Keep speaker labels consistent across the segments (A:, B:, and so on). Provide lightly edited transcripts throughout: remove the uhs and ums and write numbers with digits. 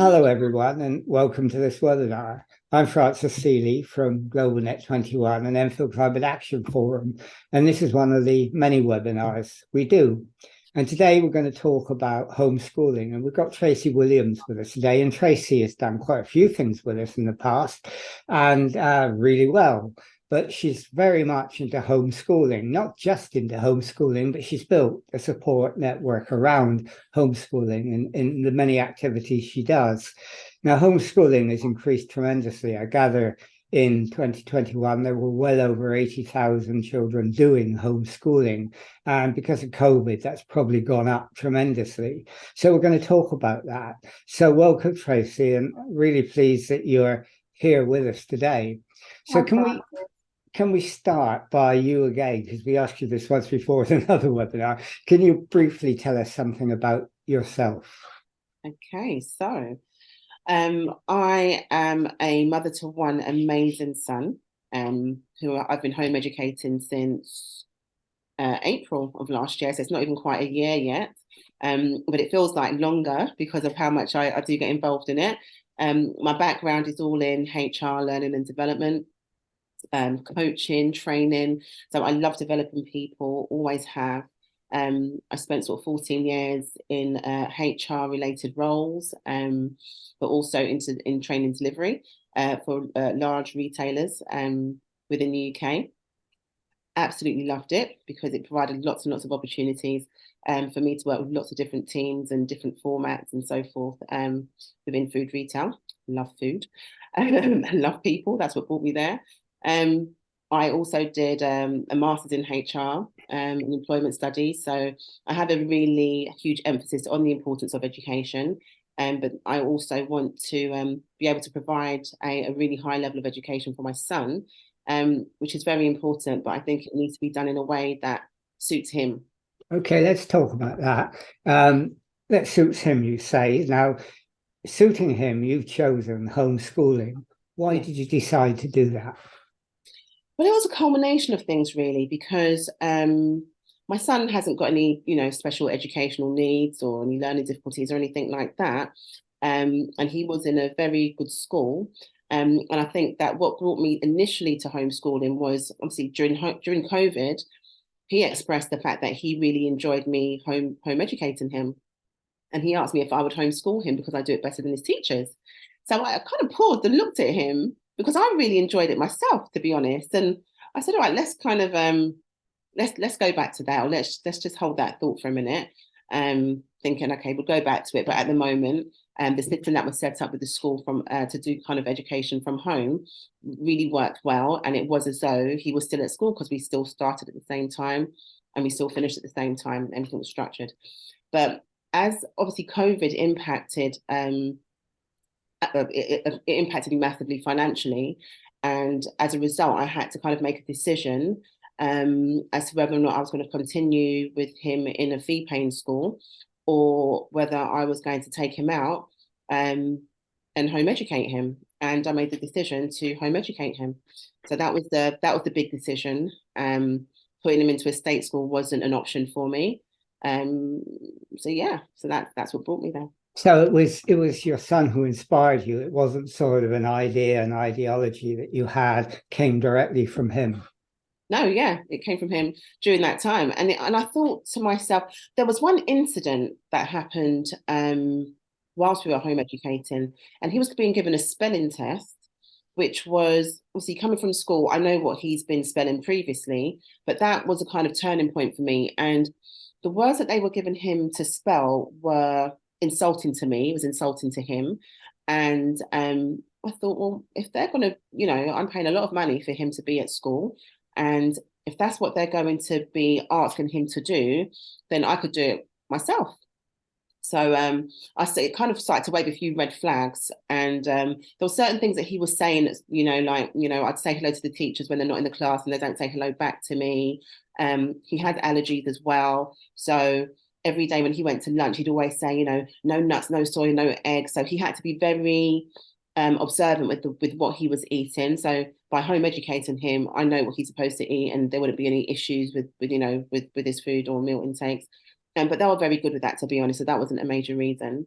A: Hello, everyone, and welcome to this webinar. I'm Francis Seeley from GlobalNet 21 and Enfield Climate Action Forum, and this is one of the many webinars we do. And today we're going to talk about homeschooling, and we've got Tracey Williams with us today, and Tracey has done quite a few things with us in the past, and really well. But she's very much into homeschooling, not just into homeschooling, but she's built a support network around homeschooling in the many activities she does. Now, homeschooling has increased tremendously. I gather in 2021, there were well over 80,000 children doing homeschooling. And because of COVID, that's probably gone up tremendously. So we're going to talk about that. So welcome, Tracey, and really pleased that you're here with us today. So can we start by you again, because we asked you this once before in another webinar. Can you briefly tell us something about yourself?
B: Okay, so I am a mother to one amazing son who I've been home educating since April of last year, so it's not even quite a year yet, but it feels like longer because of how much I do get involved in it. My background is all in HR, learning and development, coaching, training. So I love developing people, always have. I spent sort of 14 years in HR related roles, but also in training delivery for large retailers within the UK. Absolutely loved it because it provided lots and lots of opportunities for me to work with lots of different teams and different formats and so forth within food retail. Love food, love people. That's what brought me there. I also did a master's in HR and employment studies. So I have a really huge emphasis on the importance of education. But I also want to be able to provide a really high level of education for my son, which is very important. But I think it needs to be done in a way that suits him.
A: Okay, let's talk about that. That suits him, you say. Now, suiting him, you've chosen homeschooling. Why did you decide to do that?
B: Well, it was a culmination of things, really, because my son hasn't got any, special educational needs or any learning difficulties or anything like that. And he was in a very good school. And I think that what brought me initially to homeschooling was obviously during COVID, he expressed the fact that he really enjoyed me home educating him. And he asked me if I would homeschool him because I do it better than his teachers. So I kind of paused and looked at him because I really enjoyed it myself, to be honest. And I said, all right, let's kind of let's go back to that, or let's just hold that thought for a minute. Thinking, okay, we'll go back to it. But at the moment, the system that was set up with the school from to do kind of education from home really worked well. And it was as though he was still at school because we still started at the same time and we still finished at the same time. Everything was structured. But as obviously COVID impacted, it impacted me massively financially. And as a result, I had to kind of make a decision as to whether or not I was going to continue with him in a fee-paying school or whether I was going to take him out and home educate him. And I made the decision to home educate him. So that was the big decision. Putting him into a state school wasn't an option for me. So that's what brought me there.
A: So it was your son who inspired you. It wasn't sort of an idea, an ideology that you had came directly from him.
B: No, yeah, it came from him during that time. And I thought to myself, there was one incident that happened whilst we were home educating, and he was being given a spelling test, which was obviously coming from school. I know what he's been spelling previously, but that was a kind of turning point for me. And the words that they were giving him to spell were insulting to me. It was insulting to him. And I thought, well, if they're going to, I'm paying a lot of money for him to be at school. And if that's what they're going to be asking him to do, then I could do it myself. So I say it kind of started to wave a few red flags. And there were certain things that he was saying, I'd say hello to the teachers when they're not in the class and they don't say hello back to me. He had allergies as well. So every day when he went to lunch, he'd always say, no nuts, no soy, no eggs. So he had to be very observant with what he was eating. So by home educating him, I know what he's supposed to eat, and there wouldn't be any issues with his food or meal intakes. But they were very good with that, to be honest. So that wasn't a major reason.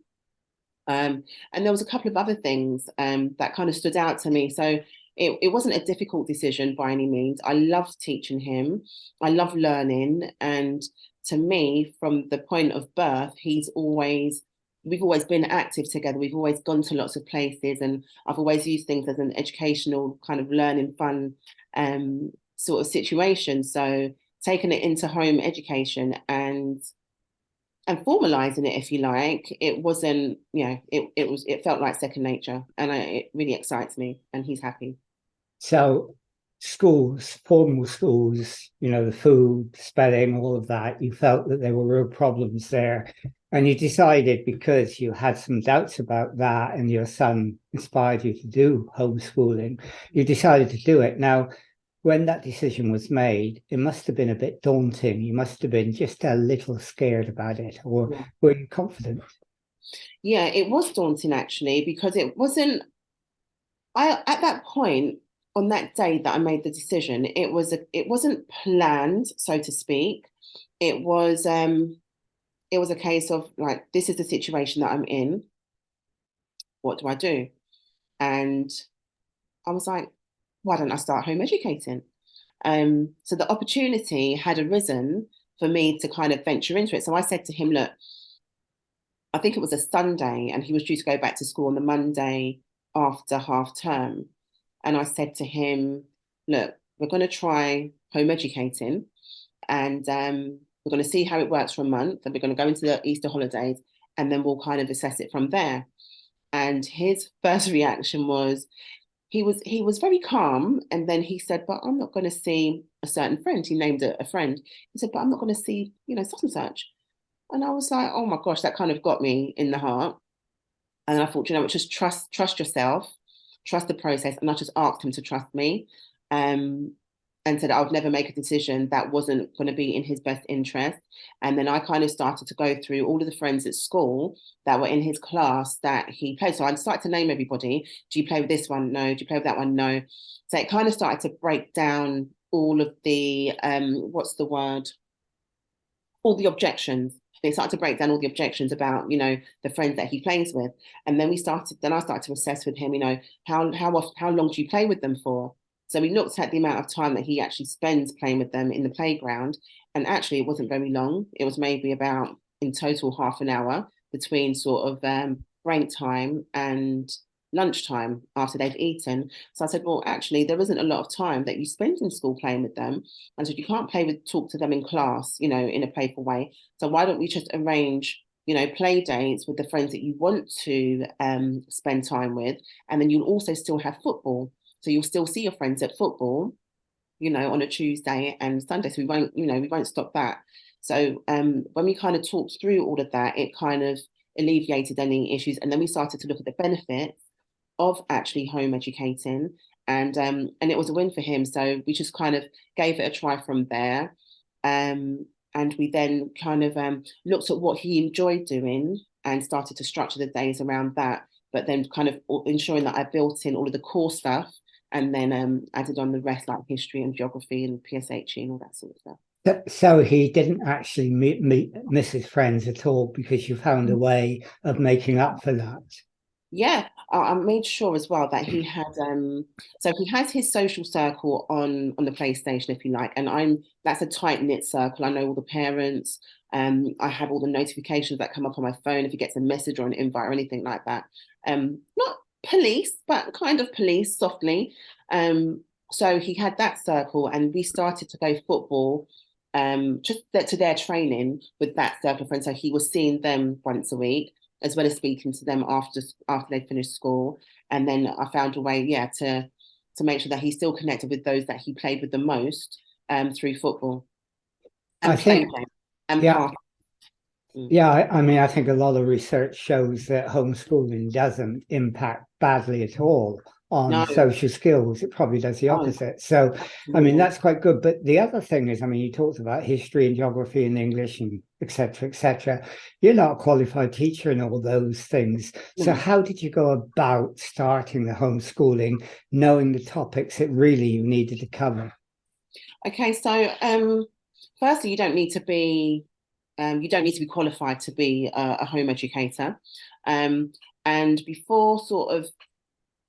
B: And there was a couple of other things that kind of stood out to me. So it wasn't a difficult decision by any means. I loved teaching him. I love learning. And to me, from the point of birth, we've always been active together. We've always gone to lots of places, and I've always used things as an educational kind of learning fun sort of situation. So taking it into home education and formalizing it, if you like, it wasn't, it felt like second nature, and it really excites me, and he's happy.
A: So schools, formal schools, the food, spelling, all of that, you felt that there were real problems there. And you decided, because you had some doubts about that and your son inspired you to do homeschooling, you decided to do it. Now, when that decision was made, it must have been a bit daunting. You must have been just a little scared about it, or were you confident?
B: Yeah, it was daunting actually, because it wasn't, at that point, on that day that I made the decision, it wasn't planned, so to speak. It was a case of like, this is the situation that I'm in. What do I do? And I was like, why don't I start home educating? So the opportunity had arisen for me to kind of venture into it. So I said to him, look, I think it was a Sunday, and he was due to go back to school on the Monday after half term. And I said to him, look, we're going to try home educating, and we're going to see how it works for a month, and we're going to go into the Easter holidays, and then we'll kind of assess it from there. And his first reaction was, he was very calm, and then he said, but I'm not going to see a certain friend. He named a friend. He said, but I'm not going to see, such and such. And I was like, oh my gosh, that kind of got me in the heart. And I thought, just trust yourself, trust the process. And I just asked him to trust me, and said I would never make a decision that wasn't going to be in his best interest. And then I kind of started to go through all of the friends at school that were in his class that he played. So I started to name everybody. Do you play with this one? No. Do you play with that one? No. So it kind of started to break down all of the, what's the word? All the objections. They started to break down all the objections about, the friends that he plays with. And then I started to assess with him, how long do you play with them for? So we looked at the amount of time that he actually spends playing with them in the playground. And actually it wasn't very long. It was maybe about, in total, half an hour between sort of break time and lunchtime after they've eaten. So I said, well, actually, there isn't a lot of time that you spend in school playing with them. And so you can't talk to them in class, in a playful way. So why don't we just arrange, play dates with the friends that you want to spend time with? And then you'll also still have football. So you'll still see your friends at football, on a Tuesday and Sunday. So we won't stop that. So when we kind of talked through all of that, it kind of alleviated any issues. And then we started to look at the benefits of actually home educating, and it was a win for him. So we just kind of gave it a try from there, and we then kind of looked at what he enjoyed doing and started to structure the days around that, but then kind of ensuring that I built in all of the core stuff, and then added on the rest, like history and geography and PSHE and all that sort of stuff.
A: So he didn't actually miss his friends at all, because you found a way of making up for that.
B: Yeah, I made sure as well that he had so he has his social circle on the PlayStation, if you like, and that's a tight-knit circle. I know all the parents, I have all the notifications that come up on my phone if he gets a message or an invite or anything like that. Not police, but kind of police softly. So he had that circle, and we started to go football just to their training with that circle of friends. So he was seeing them once a week, as well as speaking to them after they finished school. And then I found a way, to make sure that he still connected with those that he played with the most through football and
A: I think,
B: and
A: yeah,
B: Mm.
A: yeah. I mean, I think a lot of research shows that homeschooling doesn't impact badly at all on
B: No,
A: social skills. It probably does the
B: no,
A: opposite. So, I mean,
B: absolutely.
A: that's quite good. But the other thing is, I mean, you talked about history and geography and English and et cetera, et cetera. You're not a qualified teacher in all those things. So
B: No.
A: how did you go about starting the homeschooling, knowing the topics that really you needed to cover?
B: Okay, so firstly, you don't need to be qualified to be a home educator. And before sort of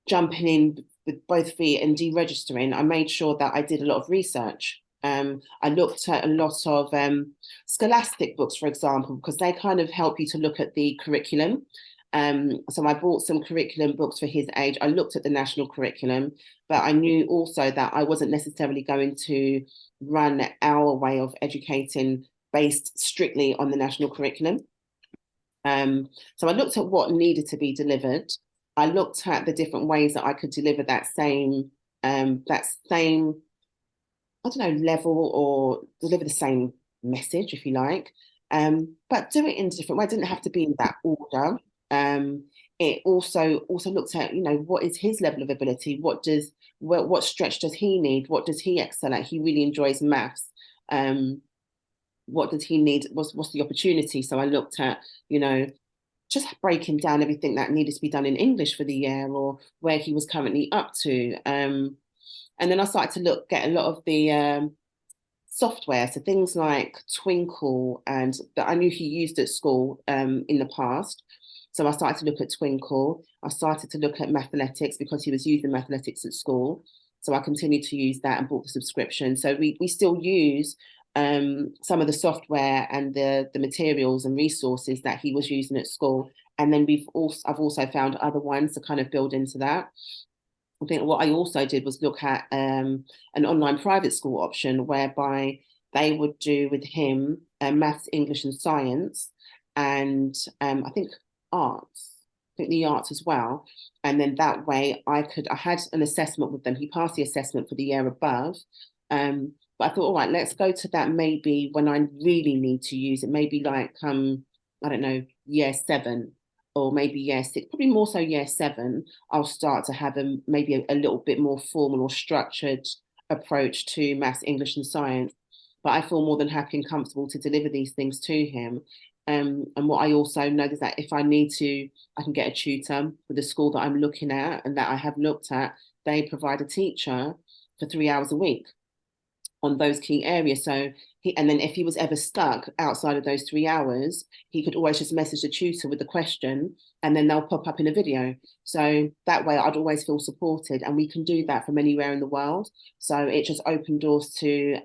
B: jumping in with both feet and deregistering, I made sure that I did a lot of research. I looked at a lot of scholastic books, for example, because they kind of help you to look at the curriculum. So I bought some curriculum books for his age. I looked at the national curriculum, but I knew also that I wasn't necessarily going to run our way of educating based strictly on the national curriculum. So I looked at what needed to be delivered. I looked at the different ways that I could deliver that same, I don't know, level, or deliver the same message, if you like, but do it in a different way. It didn't have to be in that order. It also looked at, you know, what is his level of ability? What stretch does he need? What does he excel at? He really enjoys maths. What does he need? What's the opportunity? So I looked at, you know, just breaking down everything that needed to be done in English for the year, or where he was currently up to. And then I started to get a lot of the software, so things like Twinkle, and that I knew he used at school in the past. So I started to look at Twinkle. I started to look at Mathletics because he was using Mathletics at school. So I continued to use that and bought the subscription. So we still use some of the software and the materials and resources that he was using at school. And then I've also found other ones to kind of build into that. I think what I also did was look at an online private school option, whereby they would do with him maths, English, and science, and I think arts. I think the arts as well. And then that way I had an assessment with them. He passed the assessment for the year above. But I thought, all right, let's go to that maybe when I really need to use it, maybe like, I don't know, year 7, or maybe year 6, probably more so year 7, I'll start to have maybe a little bit more formal or structured approach to maths, English, and science. But I feel more than happy and comfortable to deliver these things to him. And what I also know is that if I need to, I can get a tutor for the school that I'm looking at and that I have looked at. They provide a teacher for 3 hours a week on those key areas. So and then if he was ever stuck outside of those 3 hours, he could always just message the tutor with the question, and then they'll pop up in a video. So that way I'd always feel supported, and we can do that from anywhere in the world. So it just opened doors to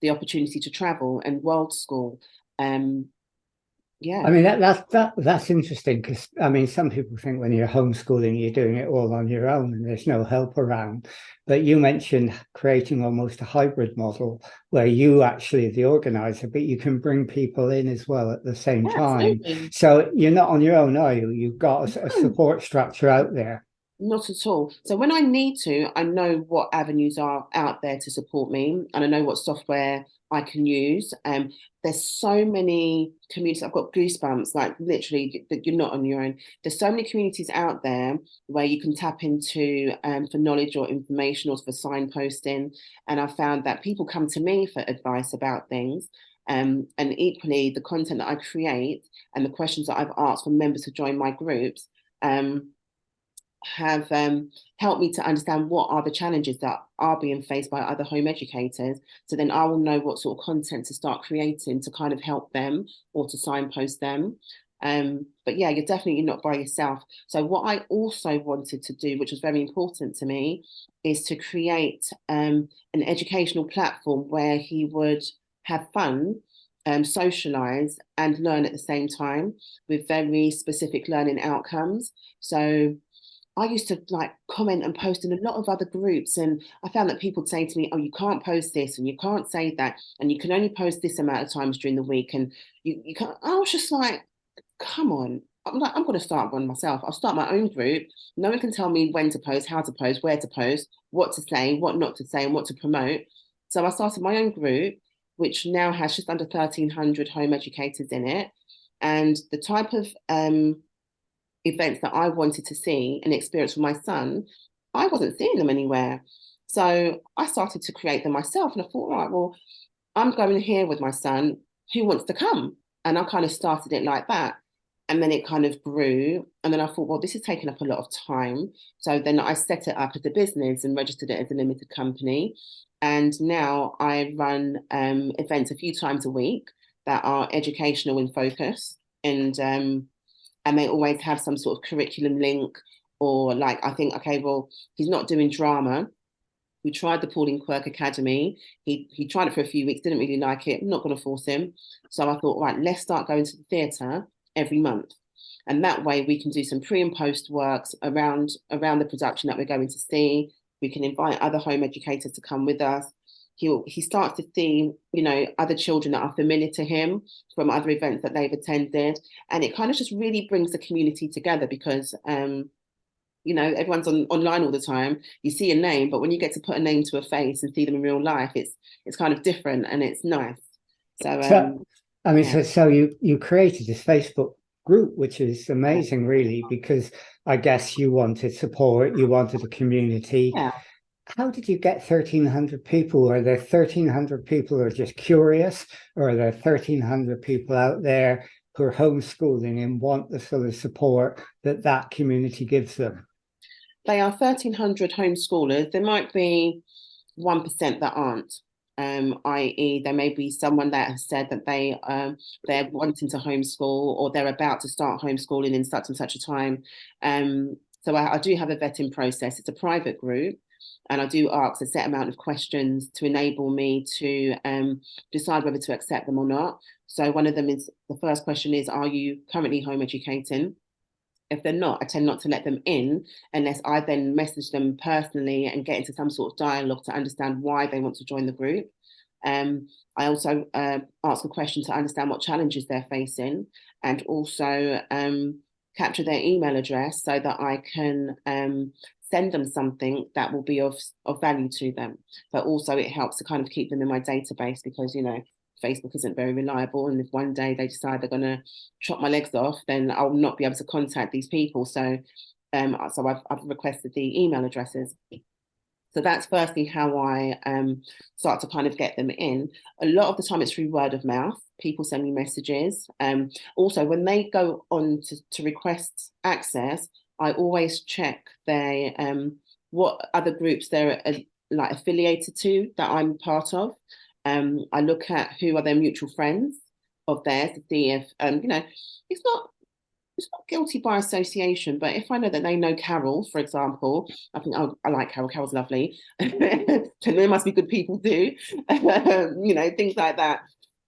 B: the opportunity to travel and world school. Yeah.
A: I mean, that's interesting, because I mean, some people think when you're homeschooling, you're doing it all on your own and there's no help around. But you mentioned creating almost a hybrid model where you actually are the organizer, but you can bring people in as well at the same time.
B: Absolutely.
A: So you're not on your own, are you? You've got a support structure out there.
B: Not at all. So when I need to, I know what avenues are out there to support me, and I know what software I can use. There's so many communities. I've got goosebumps, like literally that you're not on your own. There's so many communities out there where you can tap into for knowledge or information, or for signposting. And I found that people come to me for advice about things. And equally, the content that I create and the questions that I've asked for members to join my groups have helped me to understand what are the challenges that are being faced by other home educators. So then I will know what sort of content to start creating to kind of help them or to signpost them. But yeah, you're definitely not by yourself. So what I also wanted to do, which was very important to me, is to create an educational platform where he would have fun, socialize, and learn at the same time, with very specific learning outcomes. So I used to like comment and post in a lot of other groups, and I found that people would say to me, "Oh, you can't post this, and you can't say that, and you can only post this amount of times during the week." And you can't. I was just like, "Come on!" I'm like, I'm going to start one myself. I'll start my own group. No one can tell me when to post, how to post, where to post, what to say, what not to say, and what to promote. So I started my own group, which now has just under 1,300 home educators in it, and the type of events that I wanted to see and experience for my son, I wasn't seeing them anywhere. So I started to create them myself. And I thought, all right, well, I'm going here with my son. Who wants to come? And I kind of started it like that. And then it kind of grew. And then I thought, well, this is taking up a lot of time. So then I set it up as a business and registered it as a limited company. And now I run events a few times a week that are educational in focus. And and they always have some sort of curriculum link, or like, I think, okay, well, he's not doing drama. We tried the Pauline Quirk Academy. He tried it for a few weeks, didn't really like it. I'm not going to force him. So I thought, right, let's start going to the theatre every month. And that way we can do some pre and post works around the production that we're going to see. We can invite other home educators to come with us. He starts to see, you know, other children that are familiar to him from other events that they've attended. And it kind of just really brings the community together, because you know, everyone's online all the time. You see a name, but when you get to put a name to a face and see them in real life, it's kind of different and it's nice. So
A: I mean,
B: yeah.
A: so you created this Facebook group, which is amazing, really, because I guess you wanted support, you wanted a community.
B: Yeah.
A: How did you get 1,300 people? Are there 1,300 people who are just curious, or are there 1,300 people out there who are homeschooling and want the sort of support that that community gives them?
B: They are 1,300 homeschoolers. There might be 1% that aren't. I.e., there may be someone that has said that they're wanting to homeschool, or they're about to start homeschooling in such and such a time. So I do have a vetting process. It's a private group, and I do ask a set amount of questions to enable me to decide whether to accept them or not. So one of them is, the first question is, are you currently home educating? If they're not, I tend not to let them in unless I then message them personally and get into some sort of dialogue to understand why they want to join the group. I also ask a question to understand what challenges they're facing, and also capture their email address so that I can send them something that will be of value to them. But also it helps to kind of keep them in my database, because, you know, Facebook isn't very reliable, and if one day they decide they're going to chop my legs off, then I'll not be able to contact these people. So I've requested the email addresses. So that's firstly how I start to kind of get them in. A lot of the time it's through word of mouth. People send me messages. Also, when they go on to request access, I always check their what other groups they're like affiliated to that I'm part of. I look at who are their mutual friends of theirs to see if you know, it's not guilty by association, but if I know that they know Carol, for example, I think, oh, I like Carol, Carol's lovely. So there must be good people too. You know, things like that.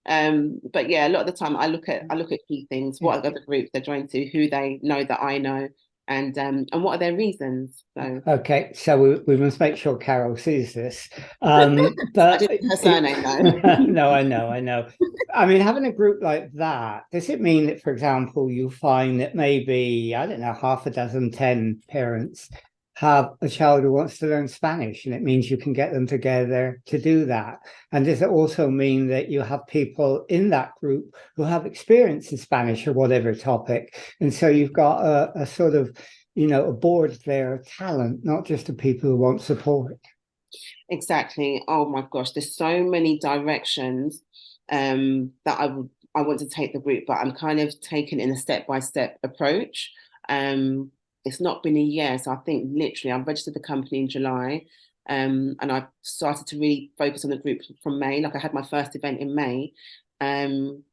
B: But yeah, a lot of the time I look at key things. What are the groups they're joined to, who they know that I know, and what are their reasons. So
A: Okay, so we must make sure Carol sees this.
B: I
A: But
B: didn't her surname though.
A: no, I know. I mean, having a group like that, does it mean that, for example, you find that maybe, I don't know, half a dozen, 10 parents have a child who wants to learn Spanish, and it means you can get them together to do that? And does it also mean that you have people in that group who have experience in Spanish or whatever topic? And so you've got a sort of, you know, a board there of talent, not just the people who want support.
B: Exactly. Oh my gosh, there's so many directions that I want to take the group, but I'm kind of taking in a step-by-step approach. It's not been a year, so I think literally I registered the company in July, and I started to really focus on the group from May. Like I had my first event in May, and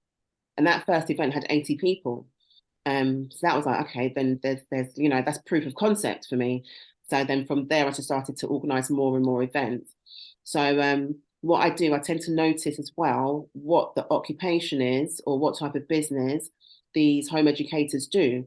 B: that first event had 80 people. So that was like, okay, then there's you know, that's proof of concept for me. So then from there, I just started to organise more and more events. So what I do, I tend to notice as well what the occupation is, or what type of business these home educators do.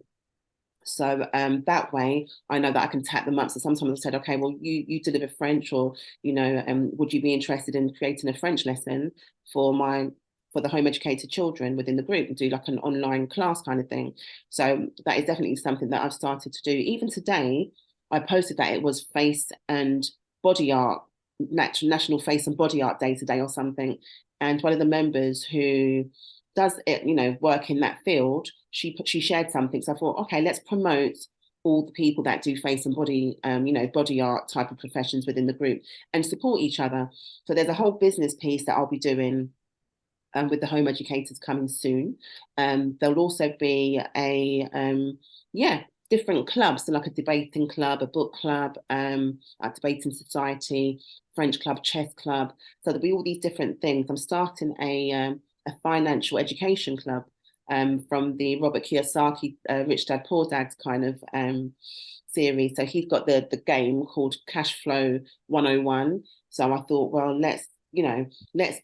B: So that way I know that I can tap them up. So sometimes I've said, okay, well, you deliver French, or, you know, would you be interested in creating a French lesson for the home educated children within the group, and do like an online class kind of thing. So that is definitely something that I've started to do. Even today, I posted that it was face and body art, National Face and Body Art Day today or something. And one of the members who does it, you know, work in that field, she shared something. So I thought, okay, let's promote all the people that do face and body, you know, body art type of professions within the group, and support each other. So there's a whole business piece that I'll be doing with the home educators coming soon. There'll also be different clubs, so like a debating club, a book club, a debating society, French club, chess club. So there'll be all these different things. I'm starting a financial education club. from the Robert Kiyosaki Rich Dad Poor Dad kind of series. So he's got the game called Cash Flow 101. So I thought, well, let's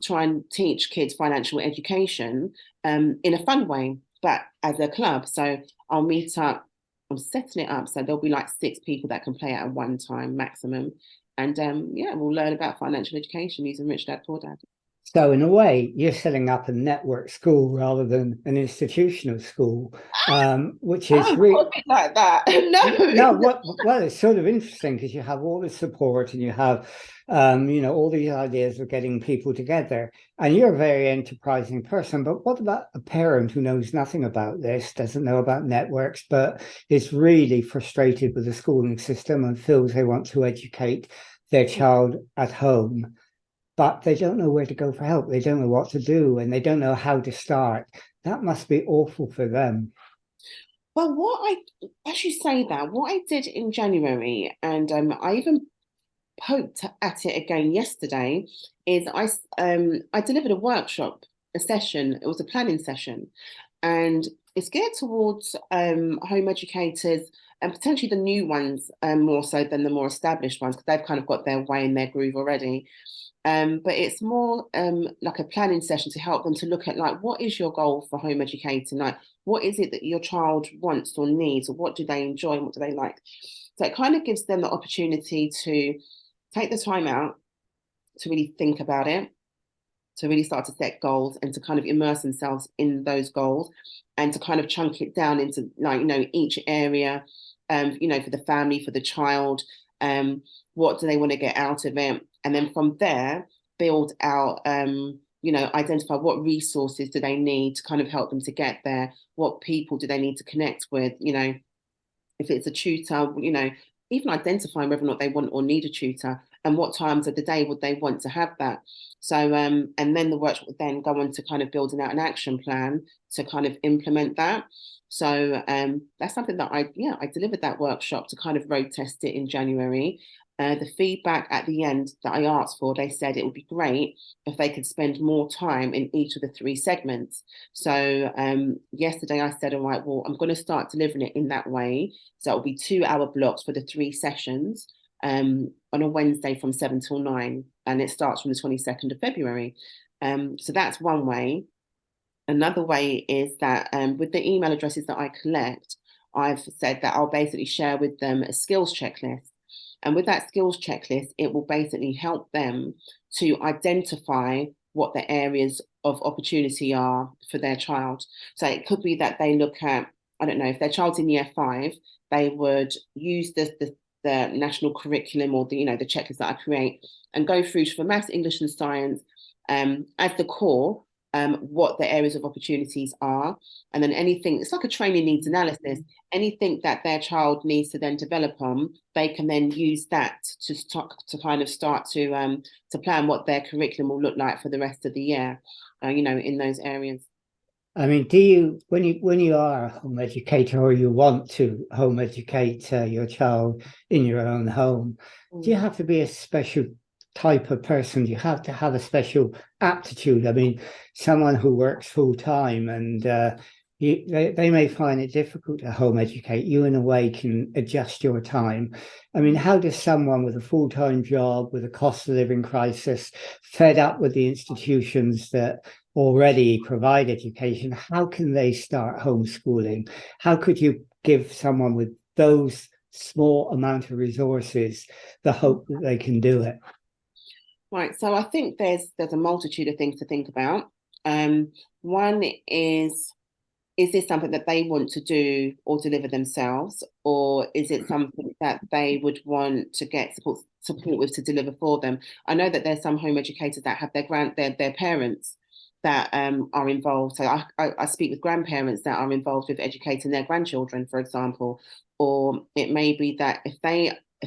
B: try and teach kids financial education in a fun way, but as a club. So I'll meet up, I'm setting it up so there'll be like 6 people that can play at one time maximum. And we'll learn about financial education using Rich Dad Poor Dad.
A: So in a way, you're setting up a network school rather than an institutional school, which is really
B: like that. No.
A: well, it's sort of interesting because you have all the support and you have, all these ideas of getting people together. And you're a very enterprising person. But what about a parent who knows nothing about this, doesn't know about networks, but is really frustrated with the schooling system and feels they want to educate their child at home? But they don't know where to go for help. They don't know what to do and they don't know how to start. That must be awful for them.
B: Well, as you say that, what I did in January, and I even poked at it again yesterday, is I delivered a workshop, a session. It was a planning session, and it's geared towards home educators and potentially the new ones more so than the more established ones because they've kind of got their way in their groove already. But it's more like a planning session to help them to look at like, what is your goal for home educating? Like, what is it that your child wants or needs, or what do they enjoy and what do they like? So it kind of gives them the opportunity to take the time out to really think about it, to really start to set goals and to kind of immerse themselves in those goals and to kind of chunk it down into like, each area, for the family, for the child, what do they want to get out of it? And then from there, build out, identify what resources do they need to kind of help them to get there? What people do they need to connect with? If it's a tutor, even identifying whether or not they want or need a tutor and what times of the day would they want to have that. So, and then the workshop would then go on to kind of building out an action plan to kind of implement that. So that's something that I delivered that workshop to kind of road test it in January. The feedback at the end that I asked for, they said it would be great if they could spend more time in each of the 3 segments. So yesterday I said, all right, well, I'm going to start delivering it in that way. So it'll be 2-hour blocks for the 3 sessions on a Wednesday from 7 till 9. And it starts from the 22nd of February. So that's one way. Another way is that with the email addresses that I collect, I've said that I'll basically share with them a skills checklist. And with that skills checklist, it will basically help them to identify what the areas of opportunity are for their child. So it could be that they look at, I don't know, if their child's in year 5, they would use the national curriculum or the checklist that I create and go through for maths, English and science as the core, what the areas of opportunities are. And then anything, it's like a training needs analysis, anything that their child needs to then develop on, they can then use that to start to plan what their curriculum will look like for the rest of the year, in those areas.
A: I mean, do you, when you are a home educator or you want to home educate your child in your own home, do you have to be a special type of person? Do you have to have a special aptitude? I mean, someone who works full time and they may find it difficult to home educate. You, in a way, can adjust your time. I mean, how does someone with a full-time job, with a cost of living crisis, fed up with the institutions that already provide education, how can they start homeschooling? How could you give someone with those small amount of resources the hope that they can do it?
B: Right, so I think there's a multitude of things to think about. One is this something that they want to do or deliver themselves, or is it something that they would want to get support with to deliver for them? I know that there's some home educators that have their parents that are involved. So I speak with grandparents that are involved with educating their grandchildren, for example, or it may be that if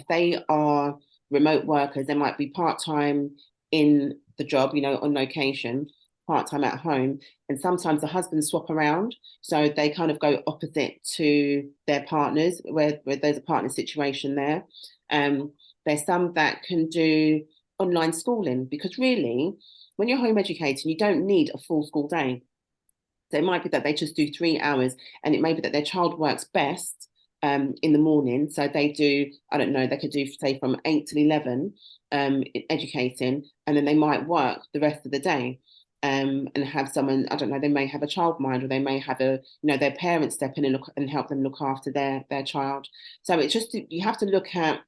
B: they are remote workers, they might be part-time in the job, on location, part-time at home, and sometimes the husbands swap around, so they kind of go opposite to their partners where there's a partner situation there. There's some that can do online schooling, because really when you're home educating, you don't need a full school day. So it might be that they just do 3 hours, and it may be that their child works best in the morning. So they do, I don't know, they could do, say, from 8 till 11 educating, and then they might work the rest of the day. And have someone, I don't know, they may have a childminder, or they may have their parents step in and help them look after their child. So it's just, you have to look at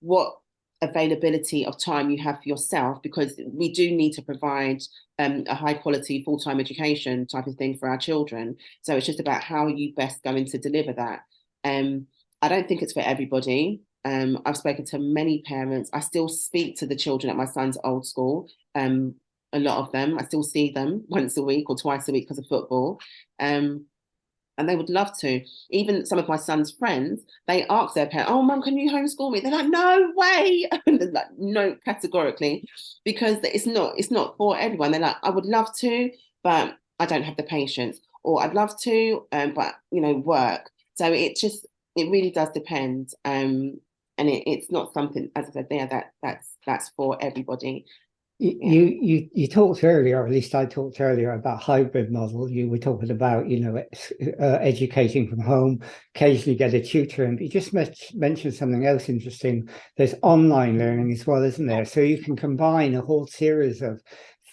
B: what availability of time you have for yourself, because we do need to provide a high quality full-time education type of thing for our children. So it's just about how you best going to deliver that. I don't think it's for everybody. I've spoken to many parents. I still speak to the children at my son's old school. A lot of them, I still see them once a week or twice a week because of football. And they would love to. Even some of my son's friends, they ask their parents, "Oh, mum, can you homeschool me?" They're like, "No way!" And they're like, no, categorically, because it's not for everyone. They're like, "I would love to, but I don't have the patience," or "I'd love to, but work." So it really does depend. And it's not something, as I said there, that's for everybody.
A: You talked earlier, or at least I talked earlier, about hybrid model. You were talking about, educating from home, occasionally get a tutor, and you just mentioned something else interesting. There's online learning as well, isn't there? So you can combine a whole series of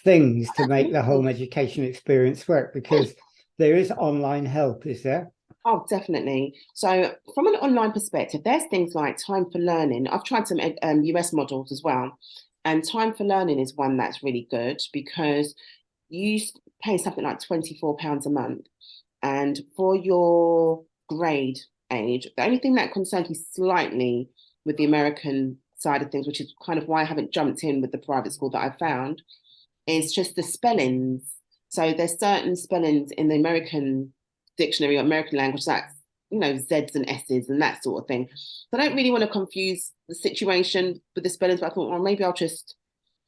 A: things to make the home education experience work, because there is online help, is there?
B: Oh, definitely. So from an online perspective, there's things like Time for Learning. I've tried some US models as well. And Time for Learning is one that's really good, because you pay something like £24 a month. And for your grade age, the only thing that concerns me slightly with the American side of things, which is kind of why I haven't jumped in with the private school that I found, is just the spellings. So there's certain spellings in the American dictionary or American language that's, Z's and S's and that sort of thing. So I don't really want to confuse the situation with the spellings, but I thought, well, maybe I'll just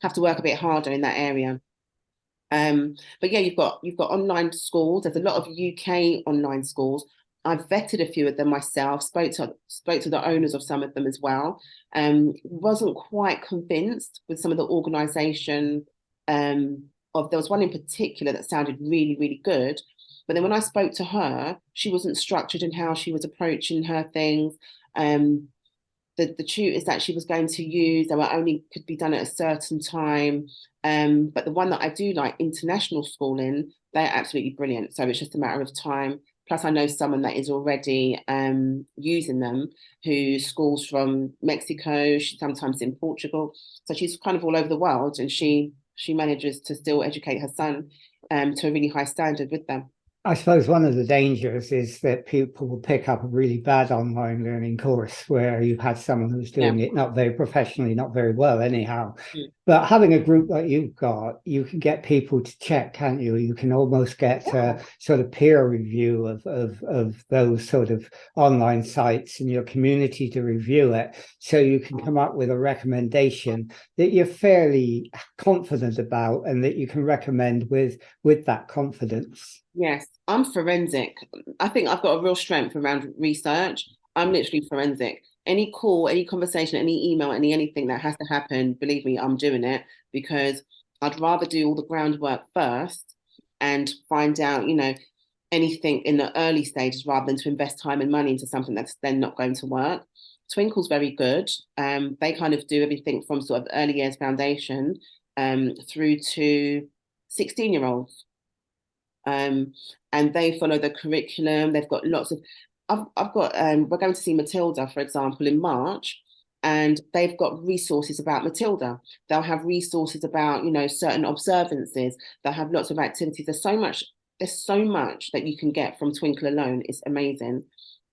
B: have to work a bit harder in that area. But yeah, you've got online schools. There's a lot of UK online schools. I've vetted a few of them myself, spoke to the owners of some of them as well. Wasn't quite convinced with some of the organisation there was one in particular that sounded really, really good. But then when I spoke to her, she wasn't structured in how she was approaching her things. The tutors that she was going to use, they were only could be done at a certain time. But the one that I do like, international schooling, they're absolutely brilliant. So it's just a matter of time. Plus, I know someone that is already using them, who schools from Mexico, she's sometimes in Portugal. So she's kind of all over the world, and she manages to still educate her son to a really high standard with them.
A: I suppose one of the dangers is that people will pick up a really bad online learning course where you had someone who's doing it not very professionally, not very well anyhow. But having a group like you've got, you can get people to check, can't you? You can almost get a sort of peer review of those sort of online sites in your community to review it. So you can come up with a recommendation that you're fairly confident about and that you can recommend with that confidence.
B: Yes, I'm forensic. I think I've got a real strength around research. I'm literally forensic. Any call, any conversation, any email, anything that has to happen, believe me, I'm doing it, because I'd rather do all the groundwork first and find out, anything in the early stages, rather than to invest time and money into something that's then not going to work. Twinkle's very good. They kind of do everything from sort of early years foundation through to 16-year-olds. And they follow the curriculum. They've got lots of. I've got. We're going to see Matilda, for example, in March, and they've got resources about Matilda. They'll have resources about certain observances. They'll have lots of activities. There's so much. There's so much that you can get from Twinkle alone. It's amazing.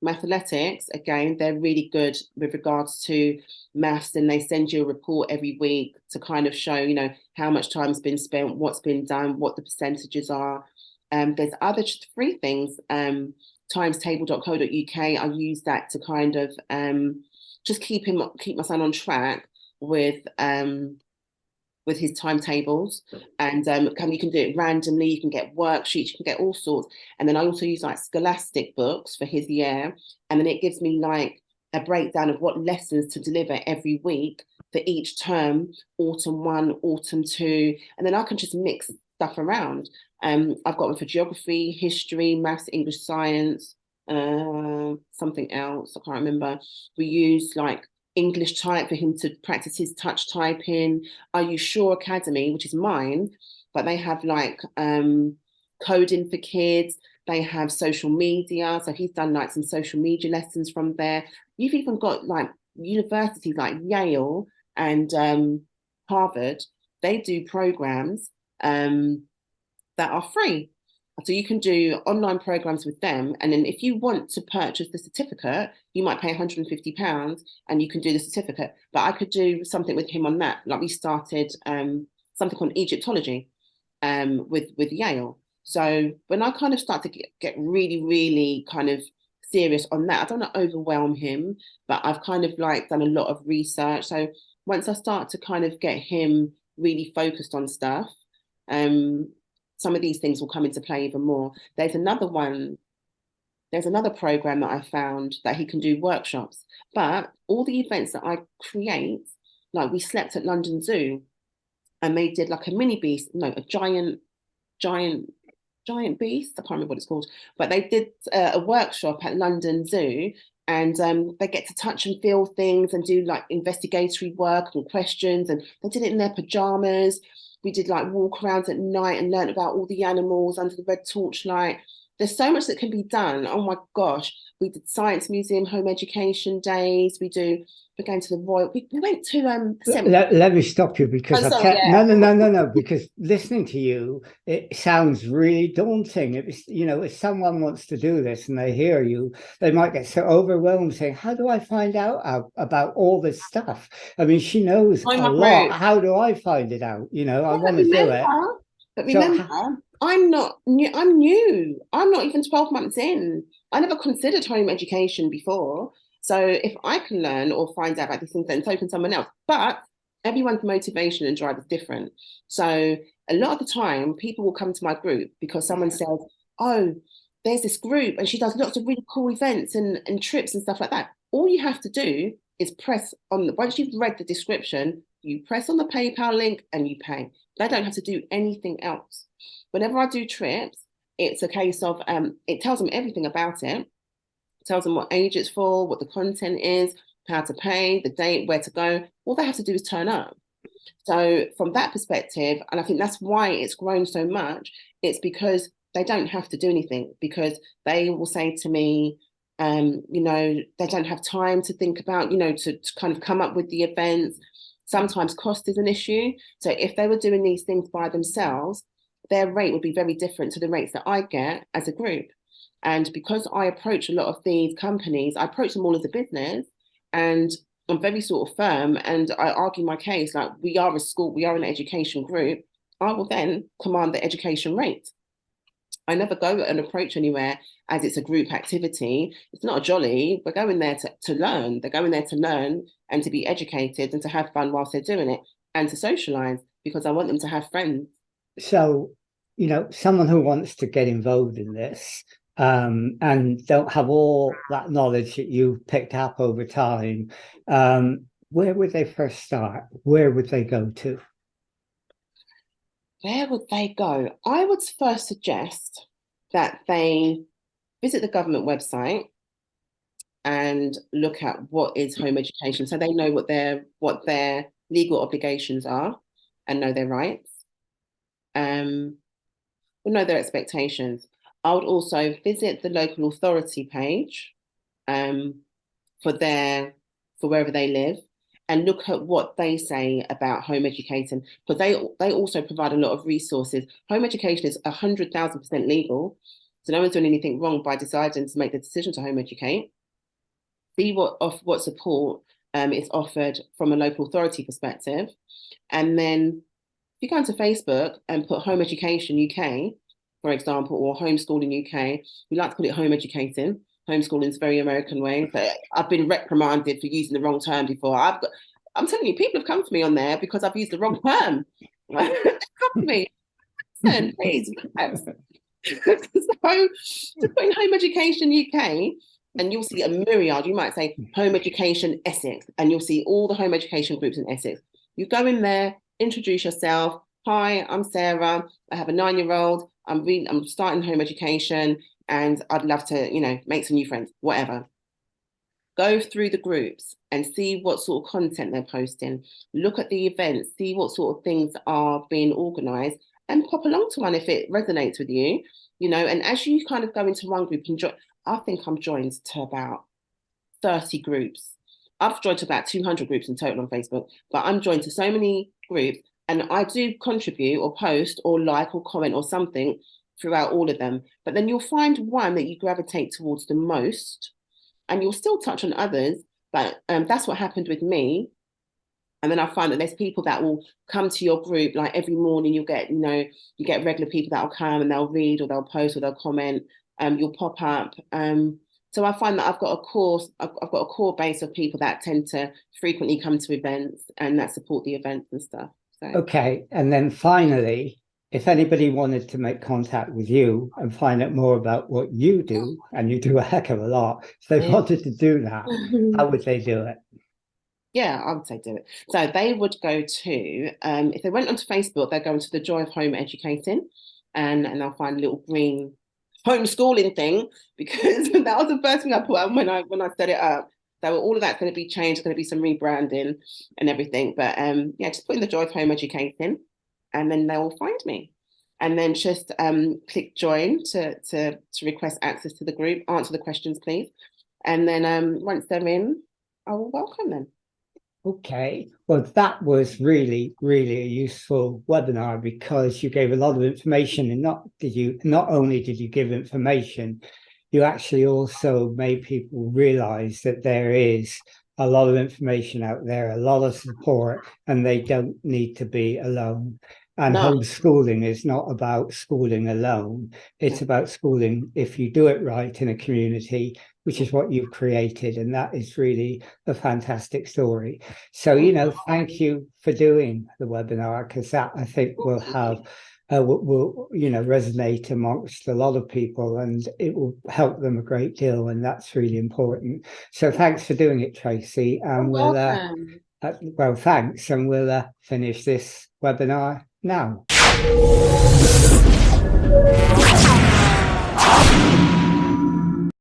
B: Mathletics, again, they're really good with regards to maths, and they send you a report every week to kind of show how much time's been spent, what's been done, what the percentages are. There's other free things, timestable.co.uk. I use that to kind of just keep my son on track with his timetables, and you can do it randomly. You can get worksheets, you can get all sorts. And then I also use like Scholastic books for his year, and then it gives me like a breakdown of what lessons to deliver every week for each term, autumn 1, autumn 2, and then I can just mix stuff around. I've got one for geography, history, maths, English, science, something else, I can't remember. We use like English type for him to practice his touch typing. I use Shaw Academy, which is mine, but they have like coding for kids. They have social media. So he's done like some social media lessons from there. You've even got like universities like Yale and Harvard. They do programs that are free. So you can do online programs with them. And then if you want to purchase the certificate, you might pay £150 and you can do the certificate. But I could do something with him on that. Like we started something on Egyptology with Yale. So when I kind of start to get really, really kind of serious on that, I don't want to overwhelm him, but I've kind of like done a lot of research. So once I start to kind of get him really focused on stuff, some of these things will come into play even more. There's another program that I found that he can do workshops, but all the events that I create, like we slept at London Zoo and they did like a a giant beast. I can't remember what it's called, but they did a workshop at London Zoo and they get to touch and feel things and do like investigatory work and questions, and they did it in their pajamas. We did like walk arounds at night and learn about all the animals under the red torchlight. There's so much that can be done. Oh my gosh. We did Science Museum, home education days. We're going to the Royal. We went to
A: Let me stop you because I
B: sorry,
A: can't.
B: yeah.
A: No. Because listening to you, it sounds really daunting. If someone wants to do this and they hear you, they might get so overwhelmed saying, "How do I find out about all this stuff?" I mean, she knows a lot. How do I find it out? I want to do it.
B: But remember, I'm not new. I'm new. I'm not even 12 months in. I never considered home education before. So if I can learn or find out about these things, then so can someone else. But everyone's motivation and drive is different. So a lot of the time, people will come to my group because someone says, "Oh, there's this group and she does lots of really cool events and trips and stuff like that." All you have to do is once you've read the description, you press on the PayPal link and you pay. They don't have to do anything else. Whenever I do trips, it's a case of, it tells them everything about it. It tells them what age it's for, what the content is, how to pay, the date, where to go. All they have to do is turn up. So from that perspective, and I think that's why it's grown so much, it's because they don't have to do anything, because they will say to me, they don't have time to think about, to kind of come up with the events. Sometimes cost is an issue. So if they were doing these things by themselves, their rate would be very different to the rates that I get as a group. And because I approach a lot of these companies, I approach them all as a business, and I'm very sort of firm, and I argue my case, like we are a school, we are an education group. I will then command the education rate. I never go and approach anywhere as it's a group activity. It's not a jolly. We're going there to learn. They're going there to learn and to be educated and to have fun whilst they're doing it and to socialize, because I want them to have friends.
A: So, someone who wants to get involved in this and don't have all that knowledge that you've picked up over time, where would they first start? Where would they go to?
B: Where would they go? I would first suggest that they visit the government website and look at what is home education, so they know what their legal obligations are and know their rights, know their expectations. I would also visit the local authority page for wherever they live, and look at what they say about home educating, because they also provide a lot of resources. Home education is 100,000% legal, so no one's doing anything wrong by deciding to make the decision to home educate. See what support is offered from a local authority perspective, and then if you go onto Facebook and put Home Education UK, for example, or Homeschooling UK, we like to call it home educating. Homeschooling is a very American way. So I've been reprimanded for using the wrong term before. I'm telling you, people have come to me on there because I've used the wrong term. Come to me, please. So to put in Home Education UK, and you'll see a myriad. You might say Home Education Essex, and you'll see all the home education groups in Essex. You go in there, introduce yourself, hi, I'm Sarah. I have a 9-year-old. I'm starting home education, and I'd love to, make some new friends, whatever. Go through the groups and see what sort of content they're posting. Look at the events, see what sort of things are being organized, and pop along to one if it resonates with you, and as you kind of go into one group and join, I think I'm joined to about 30 groups. I've joined to about 200 groups in total on Facebook, but I'm joined to so many groups, and I do contribute or post or like or comment or something throughout all of them. But then you'll find one that you gravitate towards the most, and you'll still touch on others. But that's what happened with me. And then I find that there's people that will come to your group, like every morning you get regular people that will come and they'll read or they'll post or they'll comment. You'll pop up. So I find that I've got a core base of people that tend to frequently come to events and that support the events and stuff. So.
A: Okay. And then finally, if anybody wanted to make contact with you and find out more about what you do, and you do a heck of a lot, if they wanted to do that, how would they do it?
B: Yeah, I would say do it. So they would go to, if they went onto Facebook, they'll go into the Joy of Home Educating, and they'll find a little green homeschooling thing, because that was the first thing I put out when I set it up. So all of that's going to be changed, going to be some rebranding and everything. But yeah, just put in the Joy of Home Educating, and then they'll find me. And then just click join to request access to the group, answer the questions, please. And then once they're in, I will welcome them.
A: Okay, well, that was really, really a useful webinar, because you gave a lot of information, and not only did you give information, you actually also made people realize that there is a lot of information out there, a lot of support, and they don't need to be alone. And homeschooling is not about schooling alone. It's about schooling, if you do it right, in a community, which is what you've created. And that is really a fantastic story. So, thank you for doing the webinar, because that, I think, will have will resonate amongst a lot of people, and it will help them a great deal, and that's really important. So thanks for doing it, Tracey. And well, thanks, and we'll finish this webinar now.